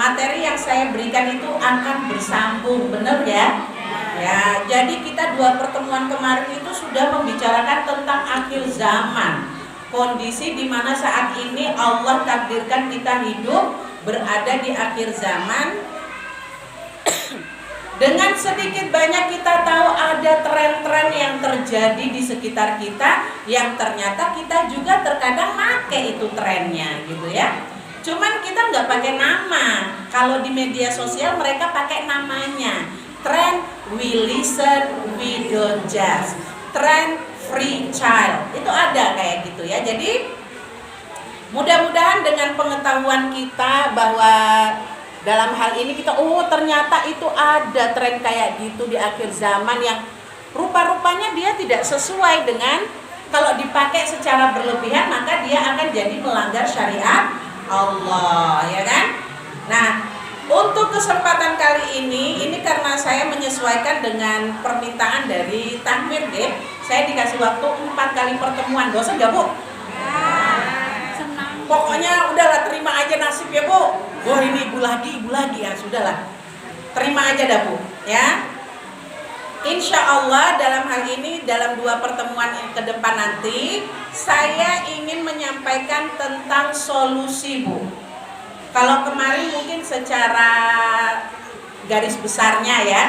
materi yang saya berikan itu akan bersambung, benar ya? Ya, jadi kita 2 pertemuan kemarin itu sudah membicarakan tentang akhir zaman. Kondisi di mana saat ini Allah takdirkan kita hidup berada di akhir zaman. Dengan sedikit banyak kita tahu ada tren-tren yang terjadi di sekitar kita yang ternyata kita juga terkadang make itu trennya gitu ya. Cuman kita nggak pakai nama. Kalau di media sosial mereka pakai namanya. Trend we listen, we don't judge. Trend free child. Itu ada kayak gitu ya. Jadi mudah-mudahan dengan pengetahuan kita bahwa dalam hal ini kita ternyata itu ada tren kayak gitu di akhir zaman yang rupa-rupanya dia tidak sesuai dengan, kalau dipakai secara berlebihan maka dia akan jadi melanggar syariat Allah, ya kan? Nah, untuk kesempatan kali ini karena saya menyesuaikan dengan permintaan dari takmir, saya dikasih waktu 4 kali pertemuan. Bosan gak, Bu? Pokoknya udahlah, terima aja nasib ya, Bu. Ini ibu lagi ya, sudahlah. Terima aja dah, Bu, ya. Insya Allah dalam hal ini, dalam 2 pertemuan ke depan nanti, saya ingin menyampaikan tentang solusi, Bu. Kalau kemarin mungkin secara garis besarnya ya,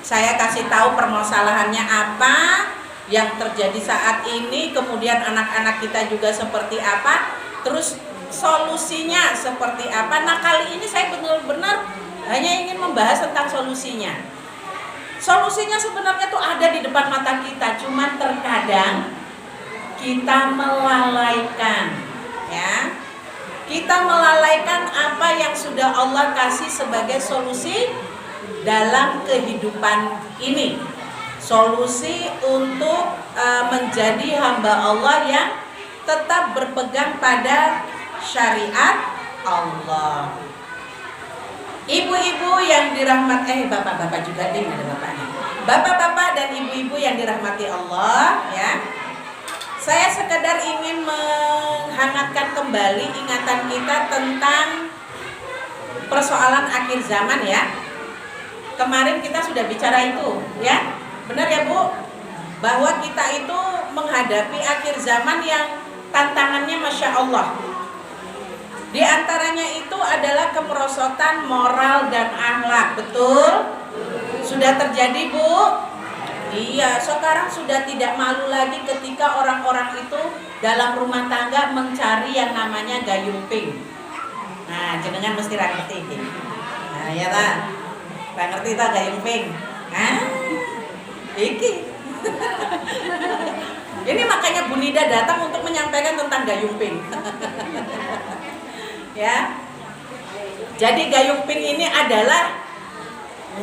saya kasih tahu permasalahannya apa yang terjadi saat ini, kemudian anak-anak kita juga seperti apa, terus solusinya seperti apa. Nah, kali ini saya benar-benar hanya ingin membahas tentang solusinya. Solusinya sebenarnya tuh ada di depan mata kita, cuman terkadang kita melalaikan, ya. Kita melalaikan apa yang sudah Allah kasih sebagai solusi dalam kehidupan ini. Solusi untuk menjadi hamba Allah yang tetap berpegang pada syariat Allah. Ibu-ibu yang dirahmati, bapak-bapak juga deh, ada bapaknya. Bapak-bapak dan ibu-ibu yang dirahmati Allah, ya. Saya sekedar ingin menghangatkan kembali ingatan kita tentang persoalan akhir zaman, ya. Kemarin kita sudah bicara itu, ya. Benar ya, Bu? Bahwa kita itu menghadapi akhir zaman yang tantangannya Masya Allah. Di antaranya itu adalah kemerosotan moral dan akhlak. Betul? Sudah terjadi, Bu? Iya, sekarang sudah tidak malu lagi ketika orang-orang itu dalam rumah tangga mencari yang namanya gayung pink. Nah, jenengan mesti ngerti ini. Nah, ya tak? Ngerti tak gayung pink? Hah? Iki. Ini makanya Bu Nida datang untuk menyampaikan tentang gayung pink. Ya. Jadi gayung pink ini adalah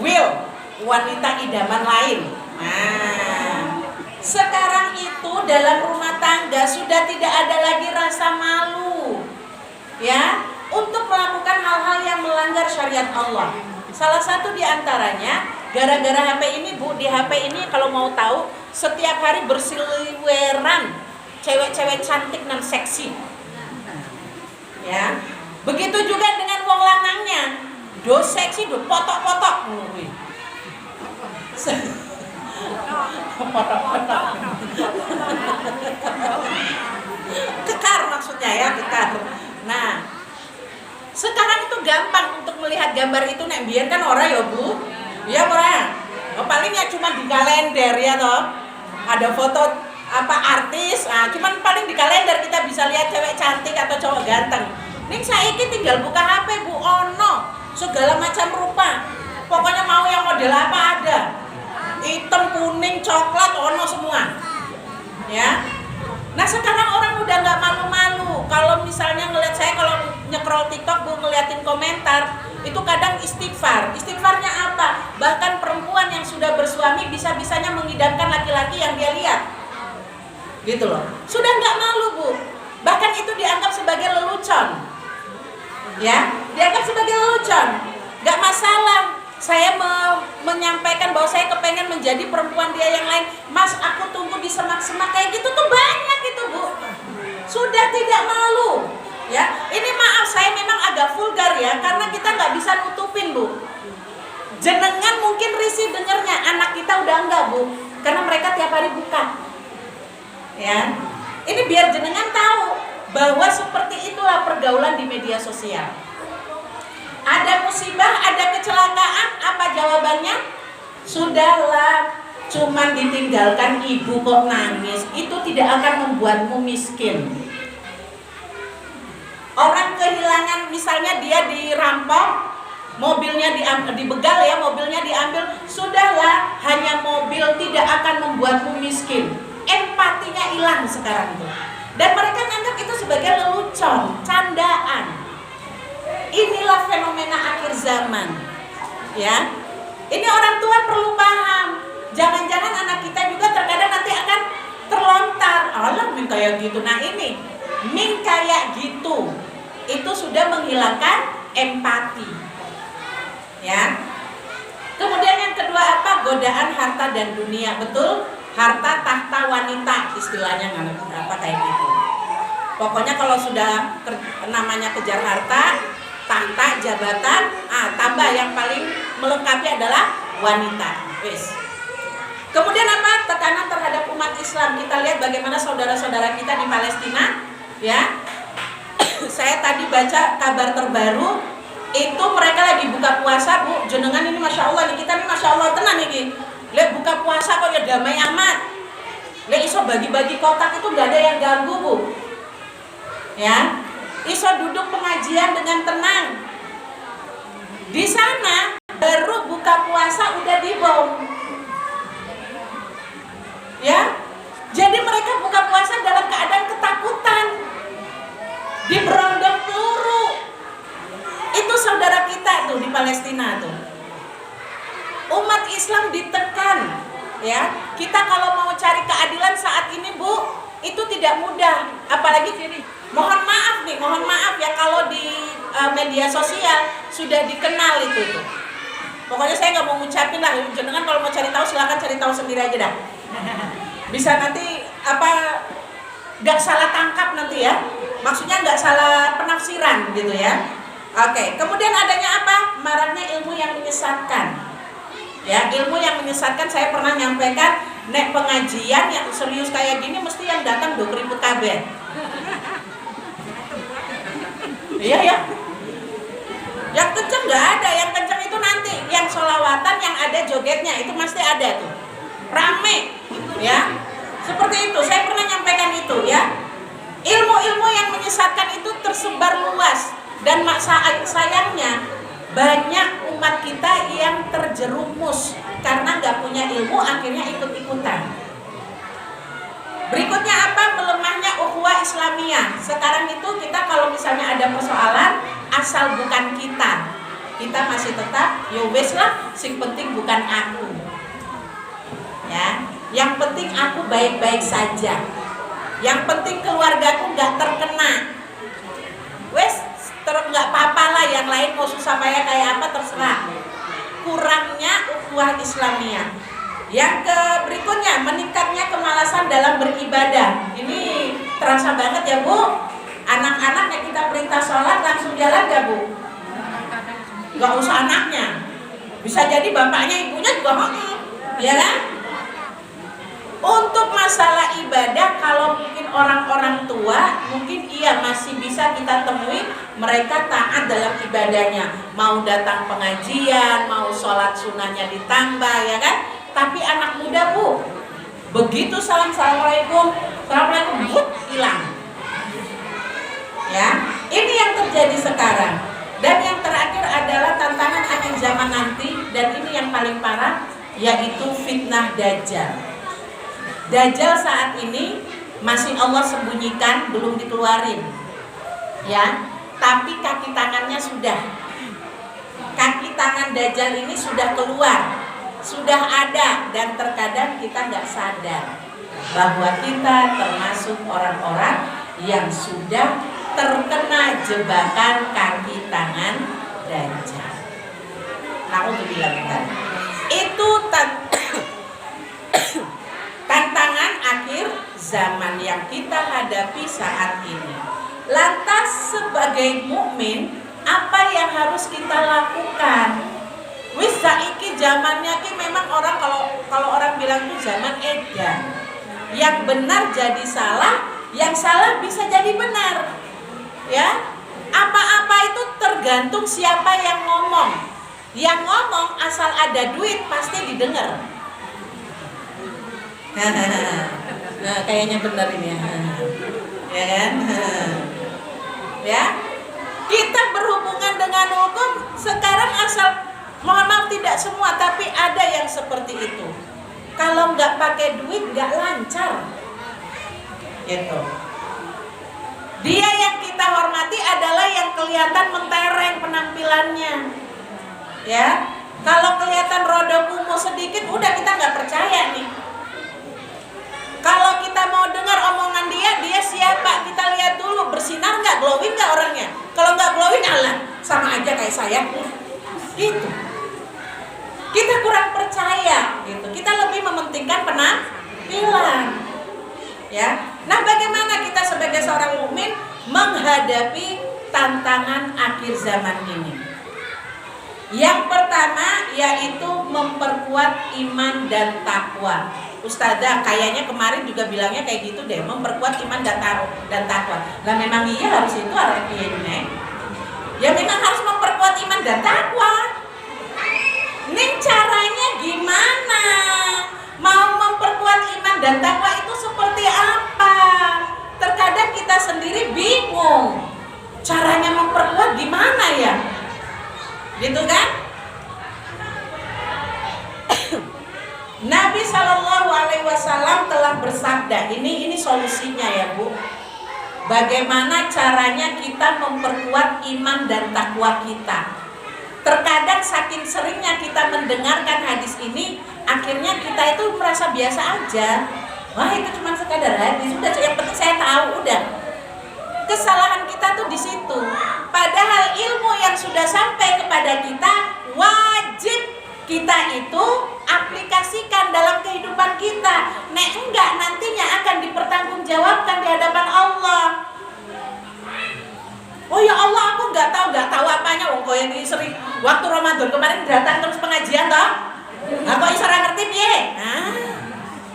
Will, wanita idaman lain. Nah, sekarang itu dalam rumah tangga sudah tidak ada lagi rasa malu, ya, untuk melakukan hal-hal yang melanggar syariat Allah. Salah satu di antaranya gara-gara HP ini, Bu. Di HP ini kalau mau tahu setiap hari berseliweran cewek-cewek cantik dan seksi, ya. Begitu juga dengan wong lanangnya, do seksi, do potok-potok. Potok-potok. Kekar maksudnya ya, kekar. Nah, sekarang itu gampang untuk melihat gambar itu, nek biyen kan ora ya, Bu. Iya ora. Palingnya cuma di kalender ya toh. Ada foto apa artis, cuman paling di kalender kita bisa lihat cewek cantik atau cowok ganteng. Ning saiki tinggal buka HP, Bu, ono segala macam rupa. Pokoknya mau yang model apa ada. Hitam, kuning, coklat, ono semua. Ya. Nah, sekarang orang udah nggak malu-malu. Kalau misalnya ngeliat saya kalau nyekrol TikTok, Bu, ngeliatin komentar, itu kadang istighfar. Istighfarnya apa? Bahkan perempuan yang sudah bersuami bisa-bisanya mengidamkan laki-laki yang dia lihat. Gitu loh. Sudah nggak malu, Bu. Bahkan itu dianggap sebagai lelucon. Ya, dianggap sebagai lelucon. Nggak masalah. Saya menyampaikan bahwa saya kepengen menjadi perempuan dia yang lain. Mas, aku tunggu di semak-semak kayak gitu tuh banyak itu, Bu. Sudah tidak malu. Ya, ini maaf saya memang agak agak vulgar ya, karena kita nggak bisa nutupin Bu. Jenengan mungkin risih dengernya, anak kita udah enggak Bu, karena mereka tiap hari buka. Ya, ini biar jenengan tahu bahwa seperti itulah pergaulan di media sosial. Ada musibah, ada kecelakaan, apa jawabannya? Sudahlah, cuman ditinggalkan ibu kok nangis, itu tidak akan membuatmu miskin. Orang kehilangan, misalnya dia dirampok, mobilnya dibegal ya, mobilnya diambil, sudahlah, hanya mobil tidak akan membuatmu miskin. Empatinya hilang sekarang itu. Dan mereka menganggap itu sebagai lelucon, candaan. Inilah fenomena akhir zaman. Ya. Ini orang tua perlu paham. Jangan-jangan anak kita juga terkadang nanti akan terlontar. Allah min kayak gitu. Nah ini, min kayak gitu. Itu sudah menghilangkan empati. Ya. Kemudian yang kedua apa? Godaan harta dan dunia. Betul? Harta tahta wanita istilahnya apa kayak gitu. Pokoknya kalau sudah namanya kejar harta, tahta, jabatan, tambah yang paling melengkapi adalah wanita. Wis. Kemudian apa? Tekanan terhadap umat Islam. Kita lihat bagaimana saudara-saudara kita di Palestina, ya. Saya tadi baca kabar terbaru, itu mereka lagi buka puasa, Bu. Jenengan ini Masya Allah nih, kita nih Masya Allah tenang nih. Lihat buka puasa kok ya damai amat. Lihat iso bagi-bagi kotak itu gak ada yang ganggu, Bu. Ya. Iso duduk pengajian dengan tenang. Di sana baru buka puasa udah dibom. Ya. Jadi mereka buka puasa dalam keadaan ketakutan. Diberondong peluru. Itu saudara kita tuh di Palestina tuh. Umat Islam ditekan, ya. Kita kalau mau cari keadilan saat ini, Bu, itu tidak mudah. Apalagi mohon maaf ya kalau di media sosial sudah dikenal itu tuh. Pokoknya saya nggak mau ngucapin lah. Jangan kalau mau cari tahu silakan cari tahu sendiri aja dah. Bisa nanti nggak salah tangkap nanti ya. Maksudnya nggak salah penafsiran gitu ya. Oke. Kemudian adanya apa? Maraknya ilmu yang menyesatkan. Ya, ilmu yang menyesatkan. Saya pernah nyampaikan, nek pengajian yang serius kayak gini mesti yang datang 2000 kabeh. Iya ya. Yang kenceng nggak ada, yang kenceng itu nanti yang sholawatan yang ada jogetnya itu pasti ada tuh. Rame, ya. Seperti itu. Saya pernah nyampaikan itu ya. Ilmu-ilmu yang menyesatkan itu tersebar luas dan sayangnya banyak umat kita yang terjerumus karena nggak punya ilmu, akhirnya ikut-ikutan. Berikutnya apa? Melemahnya ukhuwah Islamiyah. Sekarang itu kita kalau misalnya ada persoalan, asal bukan kita masih tetap ya wes lah, sing penting bukan aku. Ya, yang penting aku baik-baik saja. Yang penting keluargaku nggak terkena. Wes nggak apa-apa lah, yang lain mau susah payah kayak apa terserah. Kurangnya ukhuwah Islamiyah. Yang berikutnya, meningkatnya kemalasan dalam beribadah. Ini terasa banget ya Bu. Anak-anak yang kita perintah sholat langsung jalan gak Bu? Gak usah anaknya, bisa jadi bapaknya ibunya juga mau, ya kan? Untuk masalah ibadah, kalau mungkin orang-orang tua, mungkin iya masih bisa kita temui mereka taat dalam ibadahnya. Mau datang pengajian, mau sholat sunnahnya ditambah, ya kan? Tapi anak muda Bu, begitu assalamualaikum, hilang. Ya, ini yang terjadi sekarang. Dan yang terakhir adalah tantangan akhir zaman nanti, dan ini yang paling parah, yaitu fitnah Dajjal. Dajjal saat ini masih Allah sembunyikan, belum dikeluarin, ya. Tapi kaki tangannya sudah. Kaki tangan Dajjal ini sudah keluar, sudah ada, dan terkadang kita nggak sadar bahwa kita termasuk orang-orang yang sudah terkena jebakan kaki tangan Dajjal. Na'udzubillah. Itu tantangan akhir zaman yang kita hadapi saat ini. Lantas sebagai mukmin, apa yang harus kita lakukan. Wis saiki zamannya ki memang orang kalau orang bilang tuh zaman edan. Yang benar jadi salah, yang salah bisa jadi benar. Ya. Apa-apa itu tergantung siapa yang ngomong. Yang ngomong asal ada duit pasti didengar. Nah, kayaknya benar ini ya. Ya kan? Ya. Kita berhubungan dengan hukum sekarang asal, mohon maaf tidak semua, tapi ada yang seperti itu. Kalau nggak pakai duit nggak lancar. Gitu. Dia yang kita hormati adalah yang kelihatan mentereng penampilannya. Ya. Kalau kelihatan roda kumuh sedikit udah kita nggak percaya nih. Kalau kita mau dengar omongan dia siapa? Kita lihat dulu bersinar nggak, glowing nggak orangnya. Kalau nggak glowing, alah sama aja kayak saya. Gitu. Kita kurang percaya, gitu. Kita lebih mementingkan penampilan. Ya. Nah, bagaimana kita sebagai seorang mukmin menghadapi tantangan akhir zaman ini? Yang pertama yaitu memperkuat iman dan takwa. Ustazah kayaknya kemarin juga bilangnya kayak gitu deh, memperkuat iman dan takwa. Lah memang iya harus itu artinya. Ya memang harus memperkuat iman dan takwa. Nih caranya gimana? Mau memperkuat iman dan takwa itu seperti apa? Terkadang kita sendiri bingung. Caranya memperkuat gimana ya? Gitu kan? Nabi SAW telah bersabda, ini solusinya ya Bu. Bagaimana caranya kita memperkuat iman dan takwa kita? Terkadang saking seringnya kita mendengarkan hadis ini, akhirnya kita itu merasa biasa aja. Wah itu cuma sekadar hadis, udah yang penting saya tahu udah. Kesalahan kita tuh di situ. Padahal ilmu yang sudah sampai kepada kita wajib kita itu aplikasikan dalam kehidupan kita. Nek enggak nantinya akan dipertanggungjawabkan di hadapan Allah. Oh ya Allah, aku nggak tahu apanya. Wong kowe iki sering waktu Ramadan kemarin datang terus pengajian toh. Lah kok iso ora ngerti piye?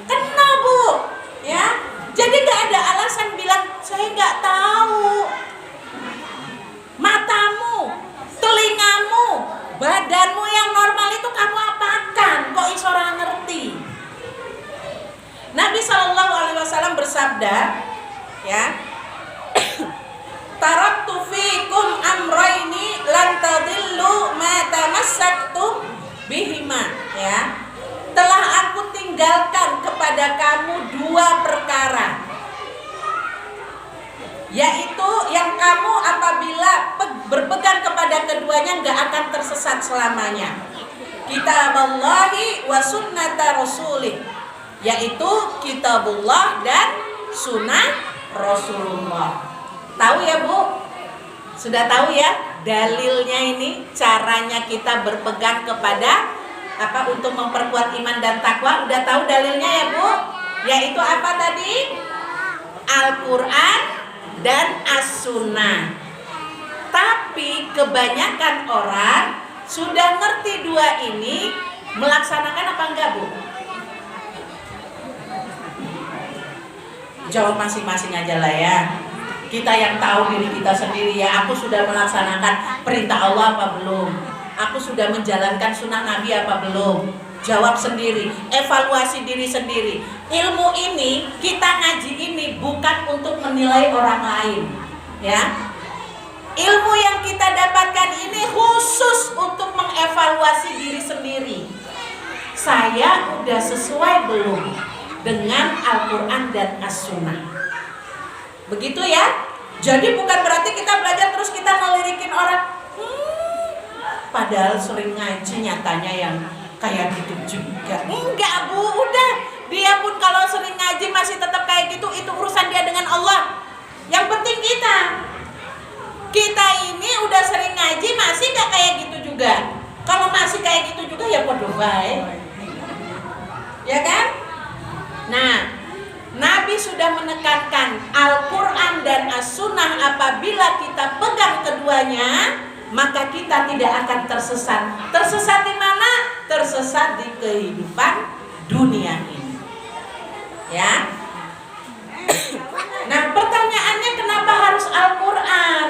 Kena Bu. Ya. Jadi nggak ada alasan bilang saya nggak tahu. Matamu, telingamu, badanmu yang normal itu kamu apakan? Kok iso ora ngerti? Nabi SAW bersabda, ya, taraktu fikum amrayni lan tadillu ma tamassaktum bihima, ya. Telah aku tinggalkan kepada kamu dua perkara, yaitu yang kamu apabila berpegang kepada keduanya nggak akan tersesat selamanya. Kitaballahi wa sunnata rasulih, yaitu kitabullah dan sunnah Rasulullah. Tahu ya Bu? Sudah tahu ya dalilnya ini, caranya kita berpegang kepada untuk memperkuat iman dan takwa. Udah tahu dalilnya ya Bu? Yaitu apa tadi? Al-Quran dan As-Sunnah. Tapi kebanyakan orang sudah ngerti dua ini, melaksanakan apa enggak Bu? Jawab masing-masing aja lah ya. Kita yang tahu diri kita sendiri ya. Aku sudah melaksanakan perintah Allah apa belum? Aku sudah menjalankan sunnah Nabi apa belum? Jawab sendiri, evaluasi diri sendiri. Ilmu ini, kita ngaji ini bukan untuk menilai orang lain, ya. Ilmu yang kita dapatkan ini khusus untuk mengevaluasi diri sendiri. Saya udah sesuai belum dengan Al-Quran dan As-Sunnah? Begitu ya. Jadi bukan berarti kita belajar terus kita ngelirikin orang. Padahal sering ngaji nyatanya yang kayak gitu juga. Enggak Bu, udah. Dia pun kalau sering ngaji masih tetap kayak gitu, itu urusan dia dengan Allah. Yang penting kita ini udah sering ngaji masih gak kayak gitu juga. Kalau masih kayak gitu juga ya podo bae. Ya kan? Nah, Nabi sudah menekankan Al-Quran dan As-Sunnah apabila kita pegang keduanya, maka kita tidak akan tersesat. Tersesat di mana? Tersesat di kehidupan dunia ini. Ya. Nah, pertanyaannya kenapa harus Al-Qur'an?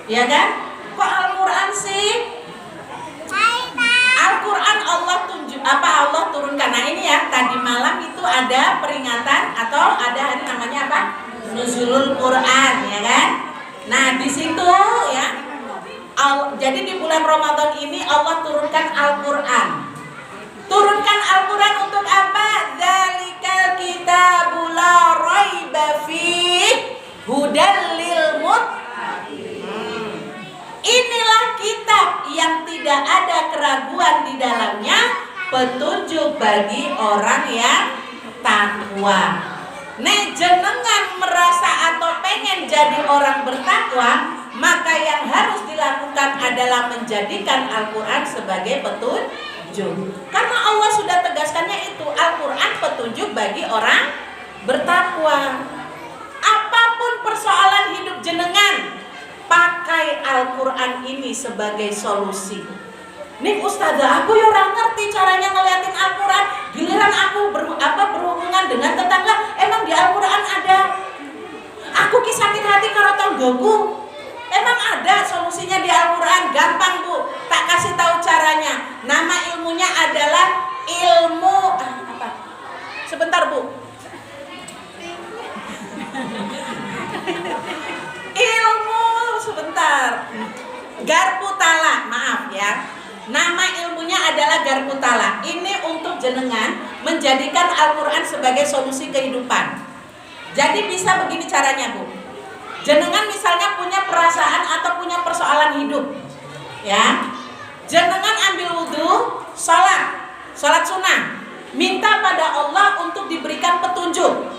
Ya kan? Kok Al-Qur'an sih? Al-Qur'an Allah Allah turunkan. Nah, ini ya, tadi malam itu ada peringatan atau ada hari namanya apa? Nuzulul Quran, ya kan? Nah, di situ ya. Jadi di bulan Ramadan ini Allah turunkan Al-Qur'an. Turunkan Al-Qur'an untuk apa? Dzalikal kitabul la raiba fih hudal lil muttaqin. Inilah kitab yang tidak ada keraguan di dalamnya, petunjuk bagi orang yang takwa. Nek jenengan merasa atau pengen jadi orang bertakwa, maka yang harus dilakukan adalah menjadikan Al-Qur'an sebagai petunjuk. Karena Allah sudah tegaskannya itu, Al-Qur'an petunjuk bagi orang bertakwa. Apapun persoalan hidup jenengan, pakai Al-Qur'an ini sebagai solusi. Nih ustazah, aku orang ngerti caranya ngeliatin Al-Qur'an. Giliran aku berhubungan dengan tetangga, emang di Al-Qur'an ada. Aku sakit hati karo tanggoku, emang ada solusinya di Al-Qur'an. Gampang Bu, tak kasih tahu caranya. Nama ilmunya adalah ilmu apa? Sebentar Bu. Ilmu sebentar. Garputala, maaf ya. Nama ilmunya adalah Garputala. Ini untuk jenengan menjadikan Al-Qur'an sebagai solusi kehidupan. Jadi bisa begini caranya Bu. Jenengan misalnya punya perasaan atau punya persoalan hidup, ya. Jenengan ambil wudhu, sholat sunnah, minta pada Allah untuk diberikan petunjuk.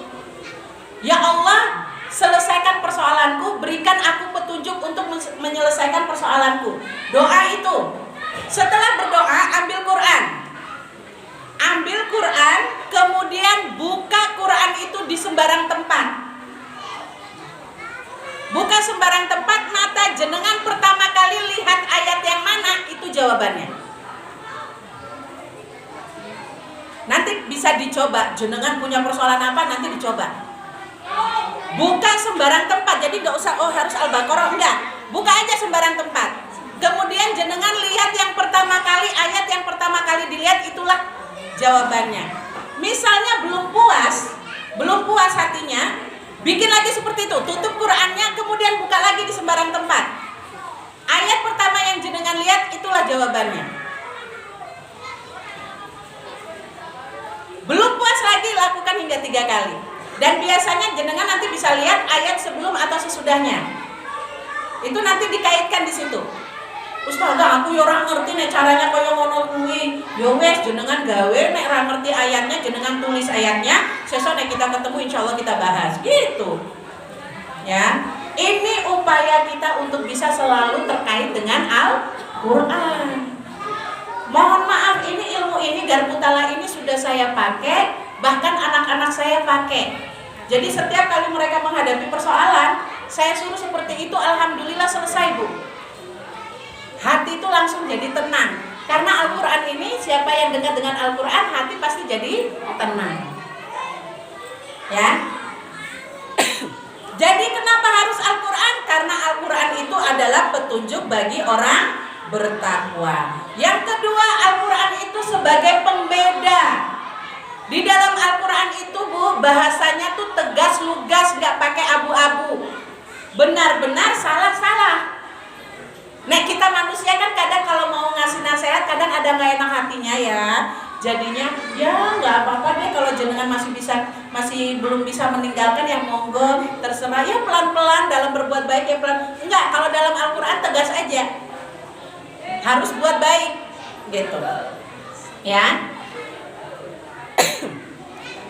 Ya Allah, selesaikan persoalanku, berikan aku petunjuk untuk menyelesaikan persoalanku. Doa itu. Setelah berdoa, ambil Quran. Ambil Quran, kemudian buka Quran itu di sembarang tempat. Buka sembarang tempat, mata jenengan pertama kali lihat ayat yang mana, itu jawabannya. Nanti bisa dicoba, jenengan punya persoalan apa, nanti dicoba. Buka sembarang tempat, jadi nggak usah harus Al-Baqarah, enggak. Buka aja sembarang tempat. Kemudian jenengan lihat yang pertama kali, ayat yang pertama kali dilihat, itulah jawabannya. Misalnya belum puas hatinya, bikin lagi seperti itu, tutup Qurannya, kemudian buka lagi di sembarang tempat. Ayat pertama yang jenengan lihat, itulah jawabannya. Belum puas lagi, lakukan hingga 3 kali. Dan biasanya jenengan nanti bisa lihat ayat sebelum atau sesudahnya. Itu nanti dikaitkan di situ. Ustazah, aku yo ora ngerti nek caranya kaya ngono kuwi. Yo wes jenengan gawe, nek ora ngerti ayatnya jenengan tulis ayatnya, sesuk nek kita ketemu insyaallah kita bahas. Gitu. Ya. Ini upaya kita untuk bisa selalu terkait dengan Al-Qur'an. Mohon maaf, ini ilmu ini Garputala ini sudah saya pakai, bahkan anak-anak saya pakai. Jadi setiap kali mereka menghadapi persoalan, saya suruh seperti itu, alhamdulillah selesai Bu. Hati itu langsung jadi tenang. Karena Al-Qur'an ini, siapa yang dekat dengan Al-Qur'an, hati pasti jadi tenang. Ya. Jadi kenapa harus Al-Qur'an? Karena Al-Qur'an itu adalah petunjuk bagi orang bertakwa. Yang kedua, Al-Qur'an itu sebagai pembeda. Di dalam Al-Qur'an itu Bu, bahasanya tuh tegas, lugas, gak pakai abu-abu. Benar-benar, salah-salah. Nah kita manusia kan kadang kalau mau ngasih nasihat kadang ada gak enak hatinya ya. Jadinya ya nggak apa-apa deh kalau jenengan masih belum bisa meninggalkan, yang monggo terserah ya, pelan-pelan dalam berbuat baik ya pelan. Enggak, kalau dalam Al-Qur'an tegas aja, harus buat baik gitu ya.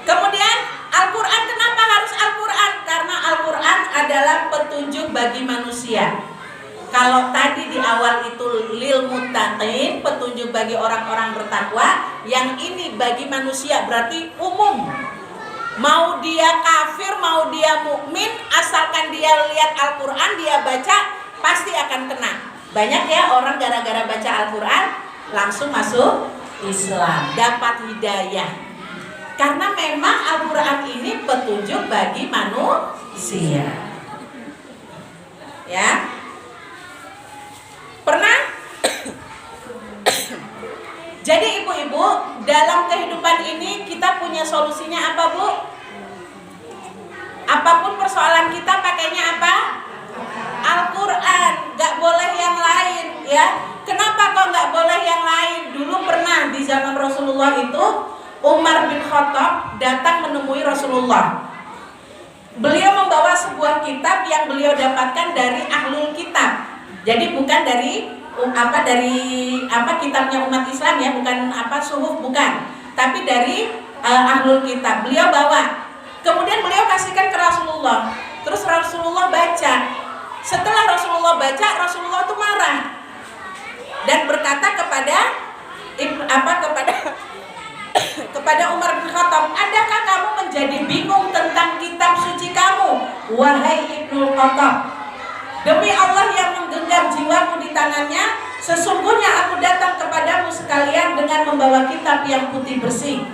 Kemudian Al-Qur'an, kenapa harus Al-Qur'an? Karena Al-Qur'an adalah petunjuk bagi manusia. Kalau tadi di awal itu lil muttaqin, petunjuk bagi orang-orang bertakwa, yang ini bagi manusia berarti umum. Mau dia kafir, mau dia mukmin, asalkan dia lihat Al-Qur'an, dia baca, pasti akan kena. Banyak ya orang gara-gara baca Al-Quran langsung masuk Islam, dapat hidayah. Karena memang Al-Quran ini petunjuk bagi manusia. Ya, pernah? Jadi ibu-ibu, dalam kehidupan ini kita punya solusinya apa, Bu? Apapun persoalan kita pakainya apa? Al-Quran, gak boleh yang lain ya. Kenapa kok gak boleh yang lain? Dulu pernah di zaman Rasulullah itu Umar bin Khattab datang menemui Rasulullah. Beliau membawa sebuah kitab yang beliau dapatkan dari ahlul kitab. Jadi bukan dari kitabnya umat Islam ya, bukan suhuf, bukan. Tapi dari ahlul kitab. Beliau bawa. Kemudian beliau kasihkan ke Rasulullah. Terus Rasulullah baca. Setelah Rasulullah baca, Rasulullah itu marah dan berkata kepada Umar bin Khattab, adakah kamu menjadi bingung tentang kitab suci kamu, wahai Ibnu Khattab? Demi Allah yang menggenggam jiwaku di tangannya, sesungguhnya aku datang kepadamu sekalian dengan membawa kitab yang putih bersih.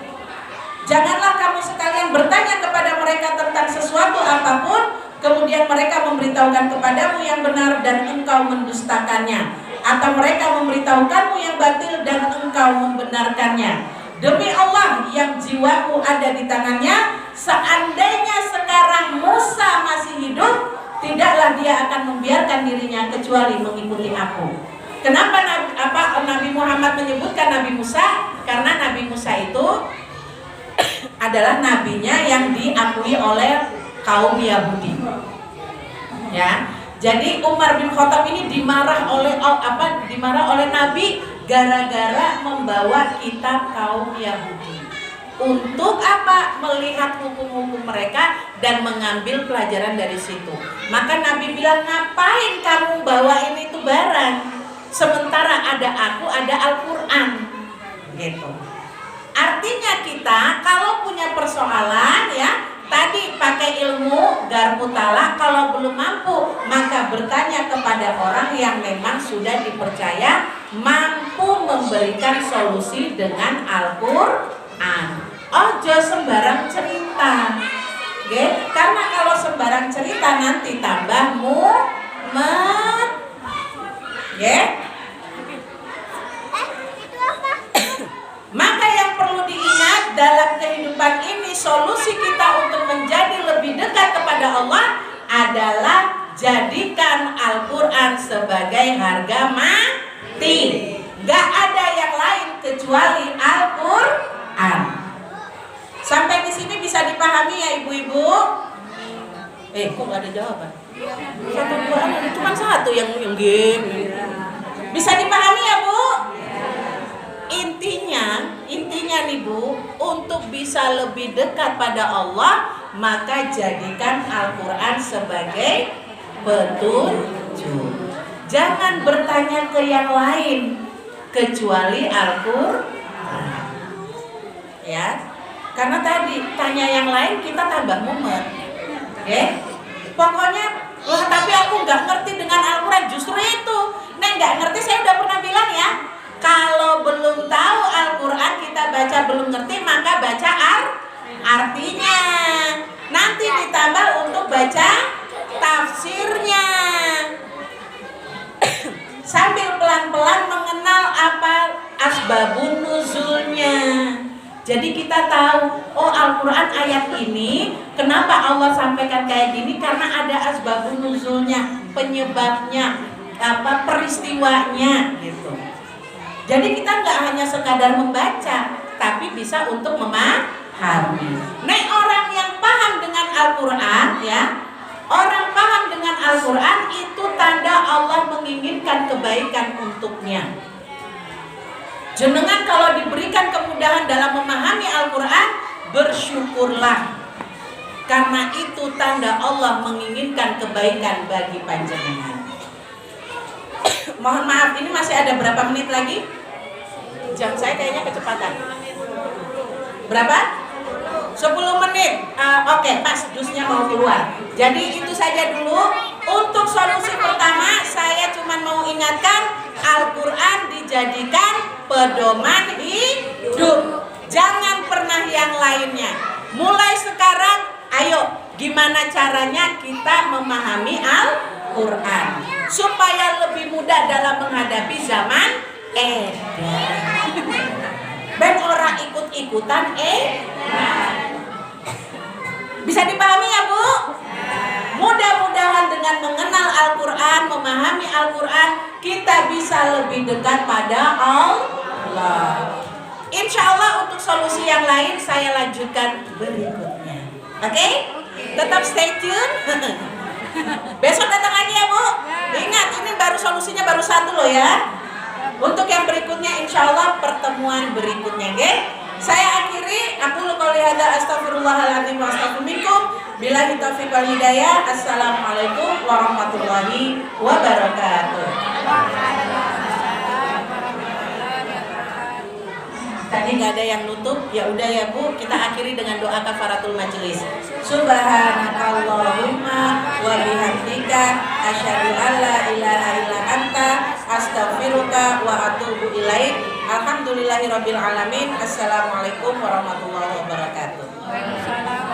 Janganlah kamu sekalian bertanya kepada mereka tentang sesuatu apapun, kemudian mereka memberitahukan kepadamu yang benar dan engkau mendustakannya, atau mereka memberitahukanmu yang batil dan engkau membenarkannya. Demi Allah yang jiwaku ada di tangannya, seandainya sekarang Musa masih hidup, tidaklah dia akan membiarkan dirinya kecuali mengikuti aku. Kenapa Nabi Muhammad menyebutkan Nabi Musa? Karena Nabi Musa itu adalah nabinya yang diakui oleh kaum Yahudi. Ya. Jadi Umar bin Khattab ini dimarah oleh Nabi gara-gara membawa kitab kaum Yahudi. Untuk apa? Melihat hukum-hukum mereka dan mengambil pelajaran dari situ. Maka Nabi bilang, ngapain kamu bawa ini tuh barang? Sementara ada aku, ada Al-Quran. Gitu. Artinya kita kalau punya persoalan ya, tadi pakai ilmu garpu talak, kalau belum mampu maka bertanya kepada orang yang memang sudah dipercaya mampu memberikan solusi dengan Al-Quran. Ojo sembarang cerita, karena kalau sembarang cerita nanti tambah mumet, Maka yang perlu diingat dalam kehidupan ini, solusi kita untuk menjadi lebih dekat kepada Allah adalah jadikan Al-Quran sebagai harga mati. Gak ada yang lain kecuali Al-Quran. Sampai di sini bisa dipahami ya ibu-ibu? Kok gak ada jawaban? Satu dua ada, cuma satu yang game. Bisa dipahami ya Bu? Intinya nih Bu, untuk bisa lebih dekat pada Allah, maka jadikan Al-Quran sebagai petunjuk. Jangan bertanya ke yang lain kecuali Al-Quran. Ya, karena tadi tanya yang lain kita tambah mumet. Pokoknya, tapi aku nggak ngerti dengan Al-Quran. Justru itu, nggak ngerti. Saya udah pernah bilang ya. Kalau belum tahu Al-Quran kita baca belum ngerti, maka baca artinya. Nanti ditambah untuk baca tafsirnya. Sambil pelan-pelan mengenal apa asbabun nuzulnya. Jadi kita tahu, oh Al-Quran ayat ini kenapa Allah sampaikan kayak gini, karena ada asbabun nuzulnya, penyebabnya, peristiwanya gitu. Jadi kita nggak hanya sekadar membaca, tapi bisa untuk memahami. Orang yang paham dengan Al-Quran ya, orang paham dengan Al-Quran itu tanda Allah menginginkan kebaikan untuknya. Jenengan kalau diberikan kemudahan dalam memahami Al-Quran, bersyukurlah. Karena itu tanda Allah menginginkan kebaikan bagi panjenengan. Mohon maaf, ini masih ada berapa menit lagi? Jam saya kayaknya kecepatan. Berapa? 10 menit. Oke, pas jusnya mau keluar. Jadi itu saja dulu Untuk solusi pertama, saya cuma mau ingatkan Al-Quran dijadikan pedoman hidup. Jangan pernah yang lainnya. Mulai sekarang, ayo gimana caranya kita memahami Al-Quran supaya lebih mudah dalam menghadapi zaman edan. Ben orang ikut-ikutan bisa dipahami ya Bu? Mudah-mudahan dengan mengenal Al-Quran, memahami Al-Quran, kita bisa lebih dekat pada Allah. Insya Allah untuk solusi yang lain saya lanjutkan berikutnya. Oke? Tetap stay tune. Besok datang lagi ya Bu. Ingat ini baru solusinya baru satu loh ya. Untuk yang berikutnya insya Allah pertemuan berikutnya. Oke? Saya akhiri. Aku qouli hadza astaghfirullahaladzim wa astaghfirukum. Billahi taufiq wal hidayah. Assalamualaikum warahmatullahi wabarakatuh. Tadi nggak ada yang nutup, ya udah ya Bu, kita akhiri dengan doa kafaratul majelis. Subhanakallahumma wa bihamdika asyhadu an la ilaha illa anta astaghfiruka wa atubu ilaik. Alhamdulillahirabbil alamin. Assalamualaikum warahmatullahi wabarakatuh.